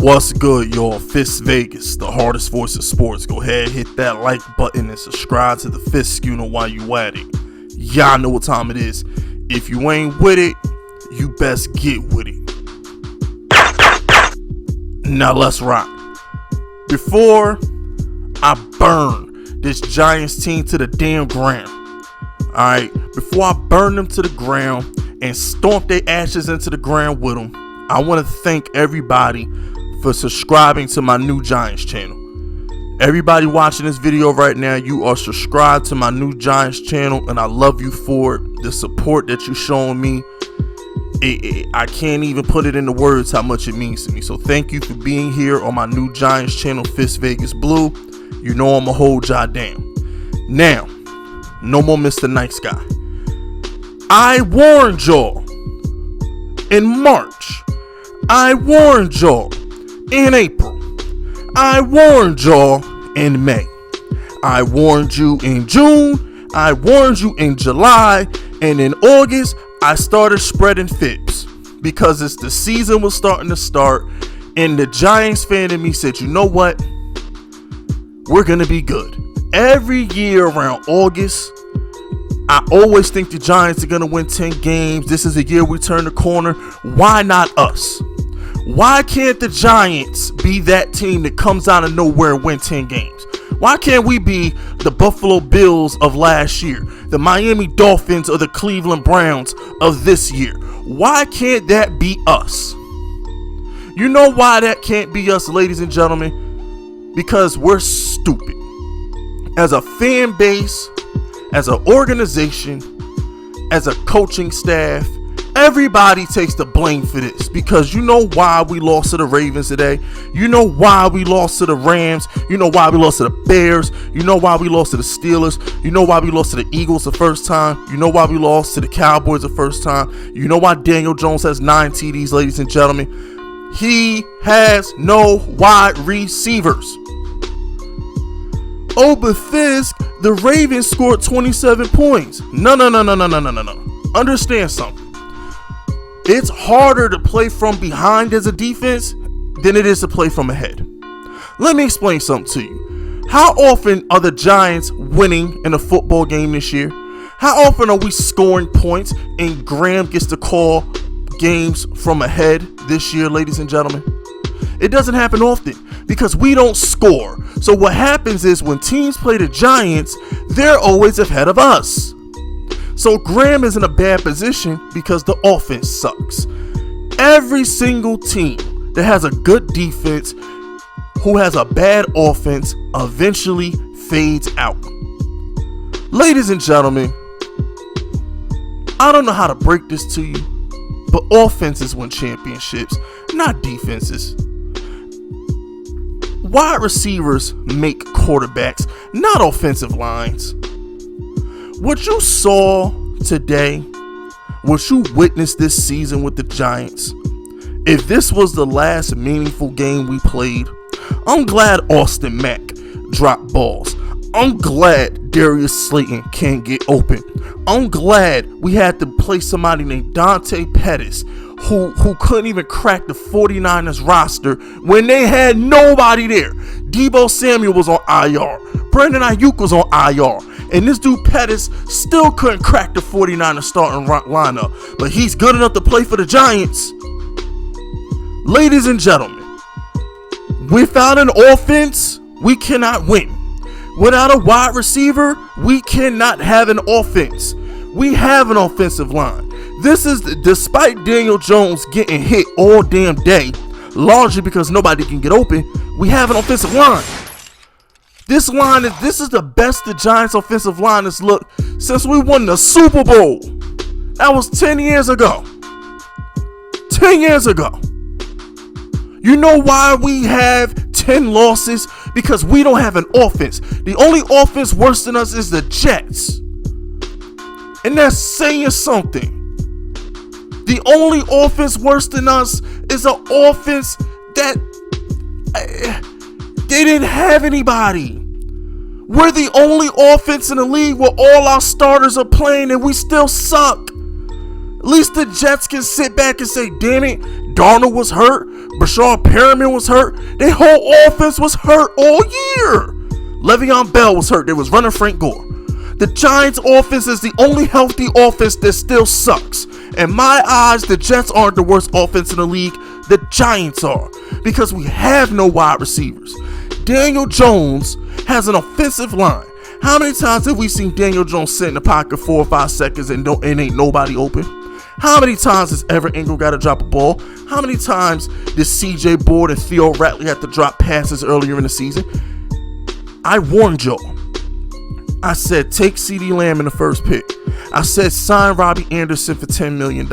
What's good, y'all? FISK Vegas, the hardest voice of sports. Go ahead, hit that like button and subscribe to the FISK, you know why you at it. Y'all know what time it is. If you ain't with it, you best get with it. Now let's rock. Before I burn this Giants team to the damn ground, alright, before I burn them to the ground and stomp their ashes into the ground with them, I want to thank everybody for subscribing to my new Giants channel. Everybody watching this video right now, you are subscribed to my new Giants channel, and I love you for it. The support that you're showing me, I can't even put it into words how much it means to me. So thank you for being here on my new Giants channel, FISK Vegas Blue. You know I'ma hold y'all down. Now, no more Mr. Nice Guy. I warned y'all in March. I warned y'all in April. I warned y'all in May. I warned you in June. I warned you in July. And in August, I started spreading fibs because it's the season was starting to start. And the Giants fan in me said, you know what? We're going to be good. Every year around August, I always think the Giants are going to win 10 games. This is the year we turn the corner. Why not us? Why can't the Giants be that team that comes out of nowhere and win 10 games? Why can't we be the Buffalo Bills of last year, the Miami Dolphins or the Cleveland Browns of this year? Why can't that be us? You know why that can't be us, ladies and gentlemen? Because we're stupid. As a fan base, as an organization, as a coaching staff, everybody takes the blame for this, because you know why we lost to the Ravens today. You know why we lost to the Rams. You know why we lost to the Bears. You know why we lost to the Steelers. You know why we lost to the Eagles the first time. You know why we lost to the Cowboys the first time. You know why Daniel Jones has 9 TDs, ladies and gentlemen. He has no wide receivers. Oh, but FISK, the Ravens scored 27 points. No. Understand something. It's harder to play from behind as a defense than it is to play from ahead. Let me explain something to you. How often are the Giants winning in a football game this year? How often are we scoring points and Graham gets to call games from ahead this year, ladies and gentlemen? It doesn't happen often because we don't score. So what happens is when teams play the Giants, they're always ahead of us. So Graham is in a bad position because the offense sucks. Every single team that has a good defense who has a bad offense eventually fades out. Ladies and gentlemen, I don't know how to break this to you, but offenses win championships, not defenses. Wide receivers make quarterbacks, not offensive lines. What you saw today, what you witnessed this season with the Giants, if this was the last meaningful game we played, I'm glad Austin Mack dropped balls. I'm glad Darius Slayton can't get open. I'm glad we had to play somebody named Dante Pettis who couldn't even crack the 49ers roster when they had nobody there. Deebo Samuel was on IR. Brandon Ayuk was on IR. And this dude Pettis still couldn't crack the 49ers starting lineup. But he's good enough to play for the Giants. Ladies and gentlemen, without an offense, we cannot win. Without a wide receiver, we cannot have an offense. We have an offensive line. This is despite Daniel Jones getting hit all damn day, largely because nobody can get open, we have an offensive line. This is the best the Giants offensive line has looked since we won the Super Bowl. That was 10 years ago. 10 years ago. You know why we have 10 losses? Because we don't have an offense. The only offense worse than us is the Jets. And that's saying something. The only offense worse than us is an offense that they didn't have anybody. We're the only offense in the league where all our starters are playing and we still suck. At least the Jets can sit back and say, damn it, Darnold was hurt, Brashard Perriman was hurt, their whole offense was hurt all year. Le'Veon Bell was hurt, they was running Frank Gore. The Giants offense is the only healthy offense that still sucks. In my eyes, the Jets aren't the worst offense in the league, the Giants are, because we have no wide receivers. Daniel Jones has an offensive line. How many times have we seen Daniel Jones sit in the pocket 4 or 5 seconds and ain't nobody open? How many times has Evan Ingram got to drop a ball? How many times did CJ Board and Theo Ratley have to drop passes earlier in the season? I warned y'all. I said take CeeDee Lamb in the first pick. I said sign Robbie Anderson for $10 million.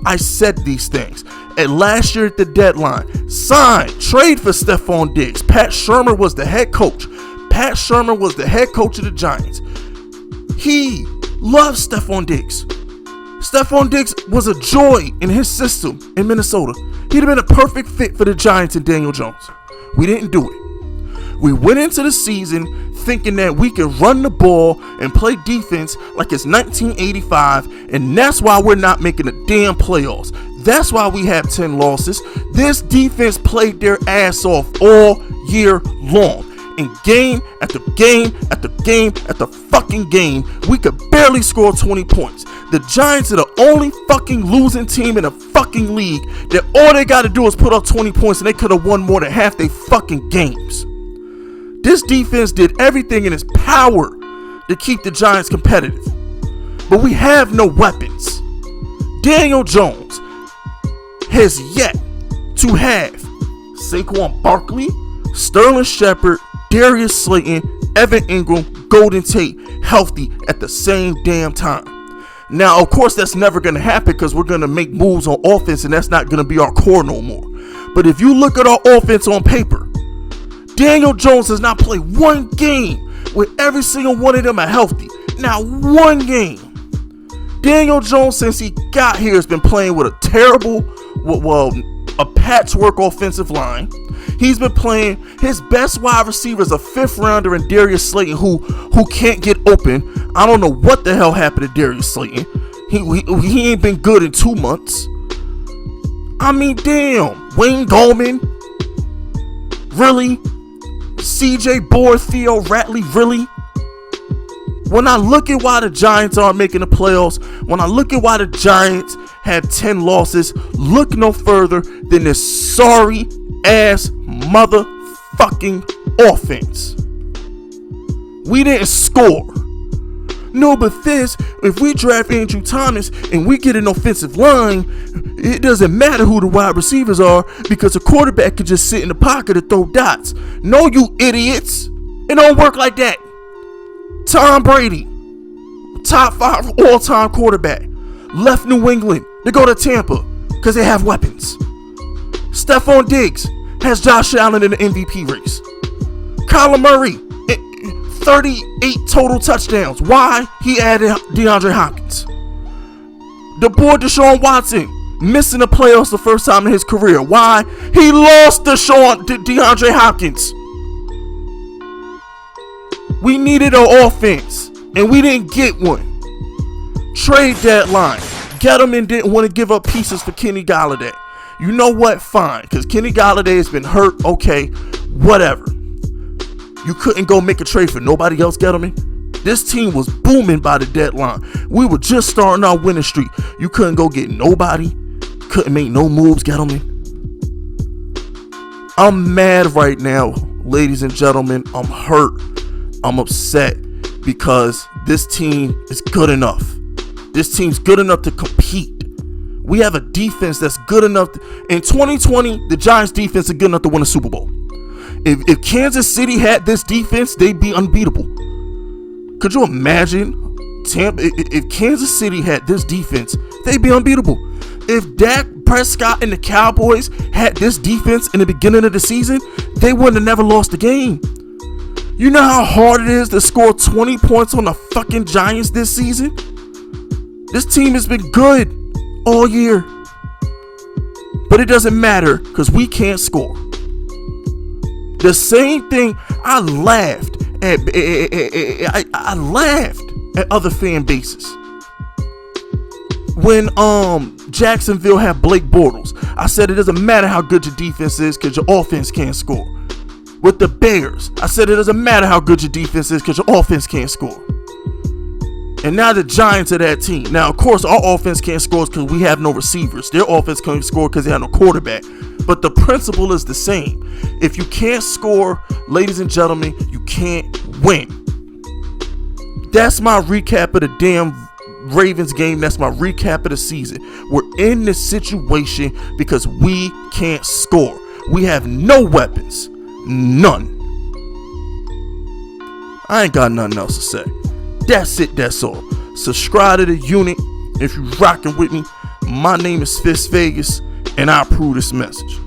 I said these things. And last year at the deadline, trade for Stephon Diggs. Pat Shurmur was the head coach. Pat Shurmur was the head coach of the Giants. He loves Stephon Diggs. Stephon Diggs was a joy in his system in Minnesota. He'd have been a perfect fit for the Giants and Daniel Jones. We didn't do it. We went into the season thinking that we could run the ball and play defense like it's 1985, and that's why we're not making the damn playoffs. That's why we have 10 losses. This defense played their ass off all year long. In game after game after game after fucking game, we could barely score 20 points. The Giants are the only fucking losing team in the fucking league that all they got to do is put up 20 points and they could have won more than half their fucking games. This defense did everything in its power to keep the Giants competitive. But we have no weapons. Daniel Jones has yet to have Saquon Barkley, Sterling Shepard, Darius Slayton, Evan Ingram, Golden Tate healthy at the same damn time. Now, of course, that's never going to happen because we're going to make moves on offense and that's not going to be our core no more. But if you look at our offense on paper, Daniel Jones has not played one game where every single one of them are healthy. Not one game. Daniel Jones, since he got here, has been playing with a terrible, a patchwork offensive line. He's been playing his best wide receiver is a 5th rounder in Darius Slayton who can't get open. I don't know what the hell happened to Darius Slayton. He ain't been good in 2 months. I mean, damn. Wayne Gallman? Really? CJ Board, Theo Ratley? Really? When I look at why the Giants aren't making the playoffs, when I look at why the Giants have 10 losses, look no further than this sorry ass motherfucking offense. We didn't score. No, but if we draft Andrew Thomas and we get an offensive line, it doesn't matter who the wide receivers are because a quarterback could just sit in the pocket and throw dots. No, you idiots. It don't work like that. Tom Brady, top 5 all-time quarterback, left New England to go to Tampa because they have weapons. Stephon Diggs has Josh Allen in the MVP race. Kyler Murray, 38 total touchdowns. Why? He added DeAndre Hopkins. The boy Deshaun Watson missing the playoffs the first time in his career. Why? He lost DeAndre Hopkins. We needed an offense, and we didn't get one. Trade deadline. Gettleman didn't want to give up pieces for Kenny Golladay. You know what? Fine, because Kenny Golladay has been hurt. Okay, whatever. You couldn't go make a trade for nobody else, Gettleman? This team was booming by the deadline. We were just starting our winning streak. You couldn't go get nobody? Couldn't make no moves, Gettleman? I'm mad right now, ladies and gentlemen. I'm hurt. I'm upset because this team is good enough. This team's good enough to compete. We have a defense that's good enough. In 2020, the Giants defense is good enough to win a Super Bowl. If Kansas City had this defense, they'd be unbeatable. Could you imagine Tampa? If Kansas City had this defense, they'd be unbeatable. If Dak Prescott and the Cowboys had this defense in the beginning of the season, they wouldn't have never lost the game. You know how hard it is to score 20 points on the fucking Giants this season? This team has been good all year. But it doesn't matter because we can't score. The same thing, I laughed at other fan bases. When Jacksonville had Blake Bortles, I said it doesn't matter how good your defense is because your offense can't score. With the Bears, I said it doesn't matter how good your defense is because your offense can't score. And now the Giants are that team. Now, of course, our offense can't score because we have no receivers. Their offense can't score because they have no quarterback. But the principle is the same. If you can't score, ladies and gentlemen, you can't win. That's my recap of the damn Ravens game. That's my recap of the season. We're in this situation because we can't score. We have no weapons. None. I ain't got nothing else to say. That's it, that's all. Subscribe to the unit if you rocking with me. My name is FISK Vegas, and I approve this message.